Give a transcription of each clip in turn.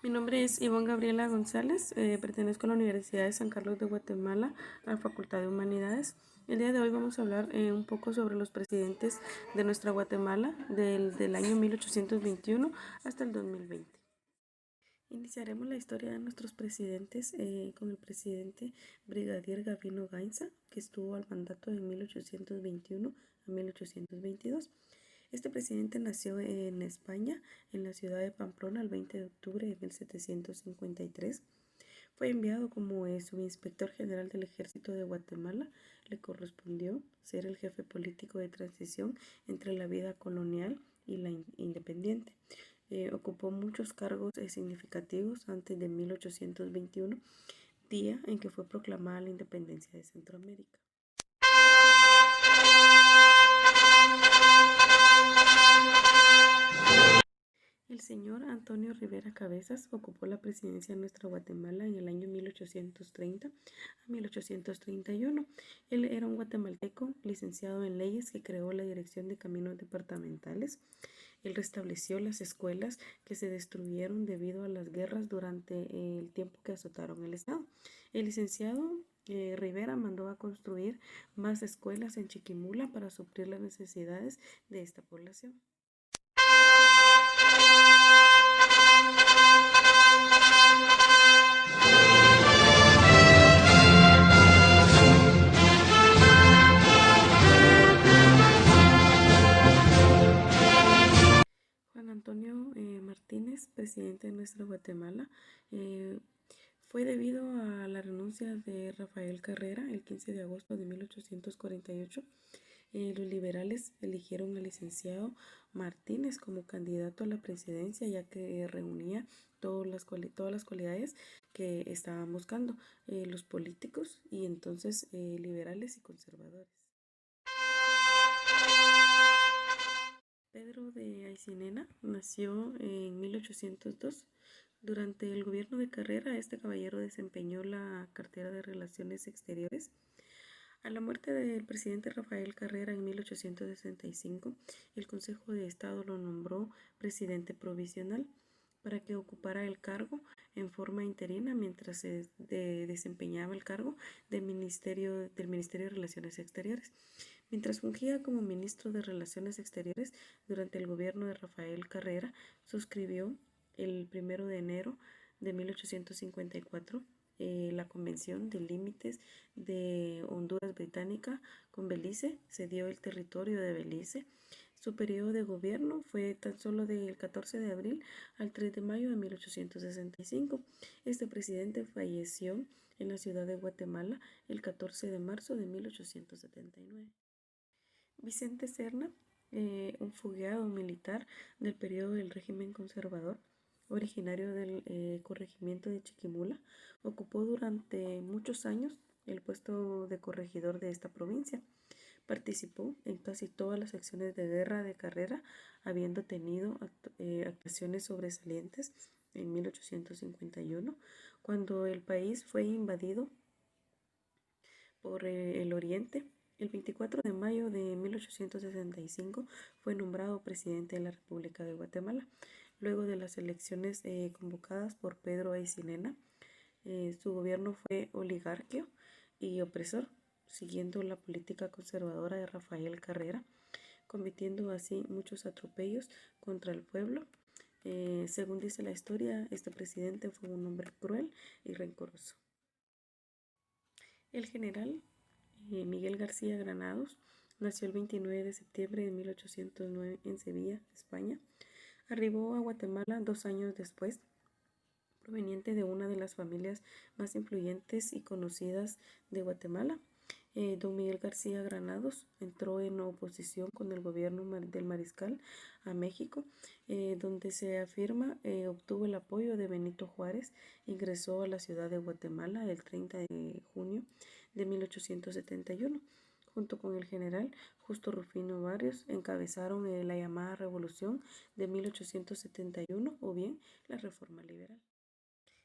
Mi nombre es Ivonne Gabriela González, pertenezco a la Universidad de San Carlos de Guatemala, a la Facultad de Humanidades. El día de hoy vamos a hablar un poco sobre los presidentes de nuestra Guatemala del año 1821 hasta el 2020. Iniciaremos la historia de nuestros presidentes con el presidente Brigadier Gavino Gainza, que estuvo al mandato de 1821 a 1822. Este presidente nació en España, en la ciudad de Pamplona, el 20 de octubre de 1753. Fue enviado como subinspector general del Ejército de Guatemala. Le correspondió ser el jefe político de transición entre la vida colonial y la independiente. Ocupó muchos cargos significativos antes de 1821, día en que fue proclamada la independencia de Centroamérica. El señor Antonio Rivera Cabezas ocupó la presidencia de nuestra Guatemala en el año 1830 a 1831. Él era un guatemalteco licenciado en leyes que creó la Dirección de Caminos Departamentales. Él restableció las escuelas que se destruyeron debido a las guerras durante el tiempo que azotaron el Estado. El licenciado Rivera mandó a construir más escuelas en Chiquimula para suplir las necesidades de esta población. Juan Antonio Martínez, presidente de nuestra Guatemala, fue debido a la renuncia de Rafael Carrera el 15 de agosto de 1848. Los liberales eligieron al licenciado Martínez como candidato a la presidencia, ya que reunía todas las cualidades que estaban buscando los políticos y entonces liberales y conservadores. Pedro de Aycinena nació en 1802. Durante el gobierno de Carrera, este caballero desempeñó la cartera de Relaciones Exteriores. A la muerte del presidente Rafael Carrera en 1865, el Consejo de Estado lo nombró presidente provisional para que ocupara el cargo en forma interina mientras se desempeñaba el cargo del Ministerio de Relaciones Exteriores. Mientras fungía como ministro de Relaciones Exteriores durante el gobierno de Rafael Carrera, suscribió el 1 de enero de 1854 la Convención de Límites de Honduras Británica con Belice. Cedió el territorio de Belice. Su periodo de gobierno fue tan solo del 14 de abril al 3 de mayo de 1865. Este presidente falleció en la ciudad de Guatemala el 14 de marzo de 1879. Vicente Serna, un fugiado militar del periodo del régimen conservador, originario del corregimiento de Chiquimula, ocupó durante muchos años el puesto de corregidor de esta provincia. Participó en casi todas las acciones de guerra de Carrera, habiendo tenido actuaciones sobresalientes en 1851, cuando el país fue invadido por el Oriente. El 24 de mayo de 1865 fue nombrado presidente de la República de Guatemala. Luego de las elecciones convocadas por Pedro Aycinena, su gobierno fue oligárquico y opresor, siguiendo la política conservadora de Rafael Carrera, cometiendo así muchos atropellos contra el pueblo. Según dice la historia, este presidente fue un hombre cruel y rencoroso. El general Miguel García Granados nació el 29 de septiembre de 1809 en Sevilla, España. Arribó a Guatemala 2 años después, proveniente de una de las familias más influyentes y conocidas de Guatemala. Don Miguel García Granados entró en oposición con el gobierno del mariscal a México, donde se afirma obtuvo el apoyo de Benito Juárez. Ingresó a la ciudad de Guatemala el 30 de junio de 1871. Junto con el general Justo Rufino Barrios, encabezaron la llamada Revolución de 1871 o bien la Reforma Liberal.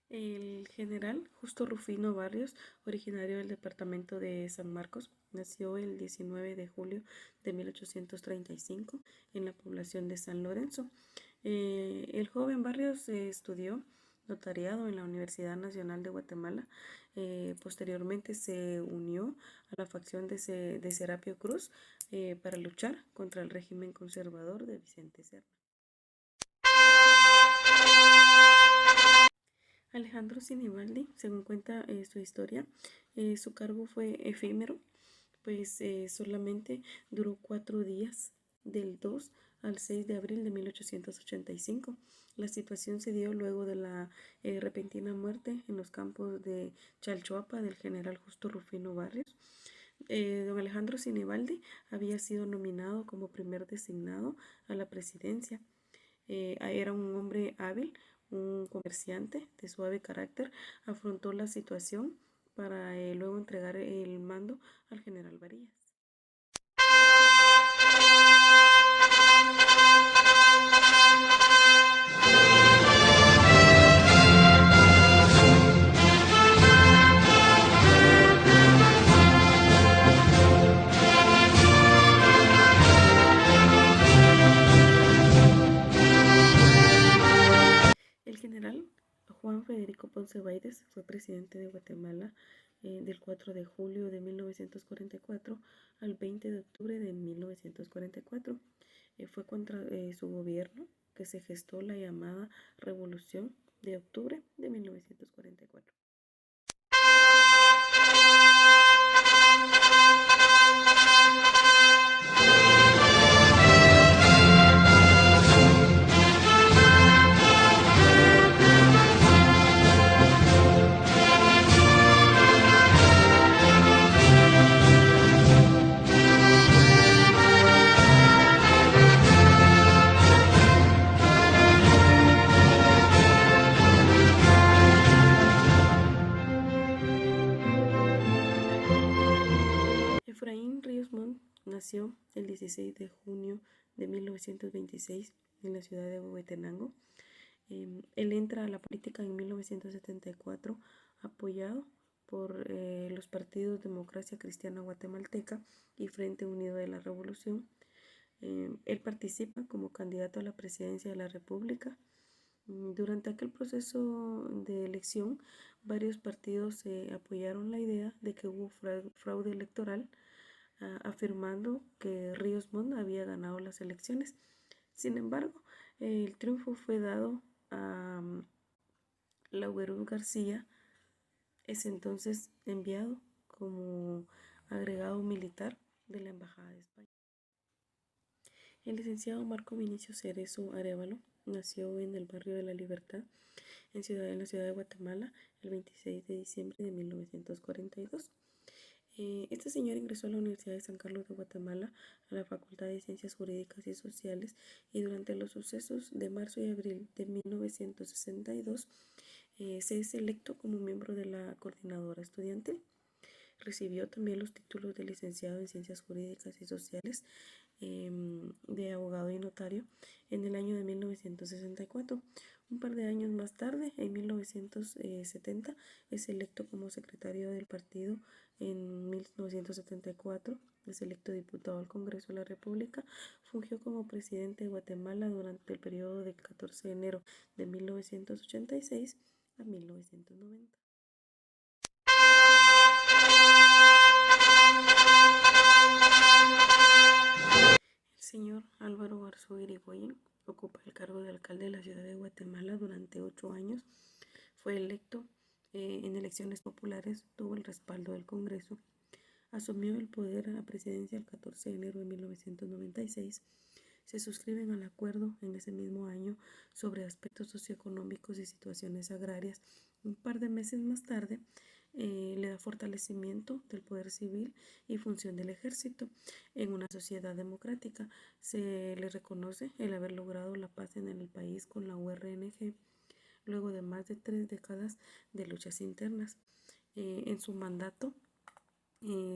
El general Justo Rufino Barrios, originario del departamento de San Marcos, nació el 19 de julio de 1835 en la población de San Lorenzo. El joven Barrios estudió notariado en la Universidad Nacional de Guatemala. Posteriormente se unió a la facción de Serapio Cruz para luchar contra el régimen conservador de Vicente Serra. Alejandro Sinibaldi, según cuenta su historia, su cargo fue efímero, pues solamente duró 4 días, del 2 al 6 de abril de 1885. La situación se dio luego de la repentina muerte en los campos de Chalchuapa del general Justo Rufino Barrios. Don Alejandro Sinibaldi había sido nominado como primer designado a la presidencia. Era un hombre hábil, un comerciante de suave carácter, afrontó la situación para luego entregar el mando al general Varillas. El general Juan Federico Ponce Baides fue presidente de Guatemala del 4 de julio de 1944 al 20 de octubre de 1944. Fue contra su gobierno que se gestó la llamada Revolución de Octubre de 1944. Efraín Ríos Montt nació el 16 de junio de 1926 en la ciudad de Huehuetenango. Él entra a la política en 1974 apoyado por los partidos Democracia Cristiana Guatemalteca y Frente Unido de la Revolución. Él participa como candidato a la presidencia de la República. Durante aquel proceso de elección, varios partidos apoyaron la idea de que hubo fraude electoral, afirmando que Ríos Montt había ganado las elecciones. Sin embargo, el triunfo fue dado a Laugerud García, ese entonces enviado como agregado militar de la Embajada de España. El licenciado Marco Vinicio Cerezo Arévalo nació en el barrio de La Libertad, en la ciudad de Guatemala, el 26 de diciembre de 1942. Este señor ingresó a la Universidad de San Carlos de Guatemala, a la Facultad de Ciencias Jurídicas y Sociales, y durante los sucesos de marzo y abril de 1962 se es electo como miembro de la coordinadora estudiantil. Recibió también los títulos de licenciado en Ciencias Jurídicas y Sociales, de abogado y notario en el año de 1964. Un par de años más tarde, en 1970, es electo como secretario del partido. En 1974 es electo diputado al Congreso de la República. Fungió como presidente de Guatemala durante el periodo del 14 de enero de 1986 a 1990. El señor Álvaro Garzó Irigoyen ocupa el cargo de alcalde de la ciudad de Guatemala durante 8 años. Fue electo en elecciones populares, tuvo el respaldo del Congreso. Asumió el poder a la presidencia el 14 de enero de 1996. Se suscriben al acuerdo en ese mismo año sobre aspectos socioeconómicos y situaciones agrarias. Un par de meses más tarde le da fortalecimiento del poder civil y función del ejército. En una sociedad democrática se le reconoce el haber logrado la paz en el país con la URNG luego de más de 3 décadas de luchas internas. En su mandato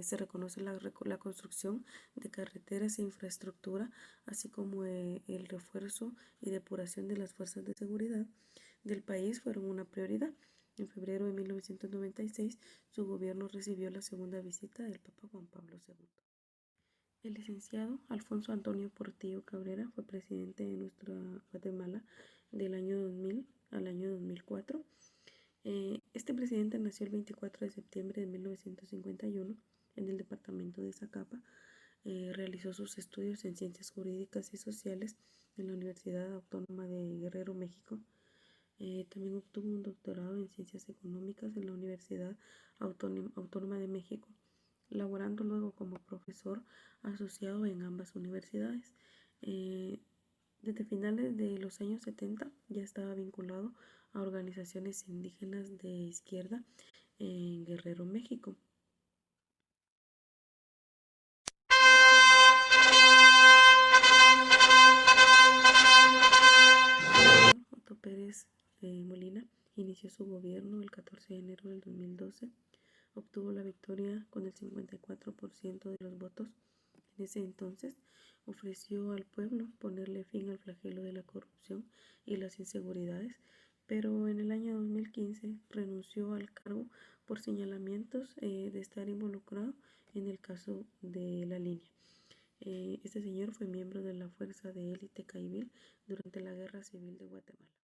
se reconoce la construcción de carreteras e infraestructura, así como el refuerzo y depuración de las fuerzas de seguridad del país fueron una prioridad. En febrero de 1996, su gobierno recibió la segunda visita del Papa Juan Pablo II. El licenciado Alfonso Antonio Portillo Cabrera fue presidente de nuestra Guatemala del año 2000 al año 2004. presidente nació el 24 de septiembre de 1951 en el departamento de Zacapa. Realizó sus estudios en Ciencias Jurídicas y Sociales en la Universidad Autónoma de Guerrero, México. También obtuvo un doctorado en Ciencias Económicas en la Universidad Autónoma de México, laborando luego como profesor asociado en ambas universidades. Desde finales de los años 70 ya estaba vinculado a organizaciones indígenas de izquierda en Guerrero, México. Otto Pérez Molina inició su gobierno el 14 de enero del 2012. Obtuvo la victoria con el 54% de los votos. En ese entonces ofreció al pueblo ponerle fin al flagelo de la corrupción y las inseguridades, pero en el año 2015 renunció al cargo por señalamientos de estar involucrado en el caso de la línea. Este señor fue miembro de la fuerza de élite Caibil durante la Guerra Civil de Guatemala.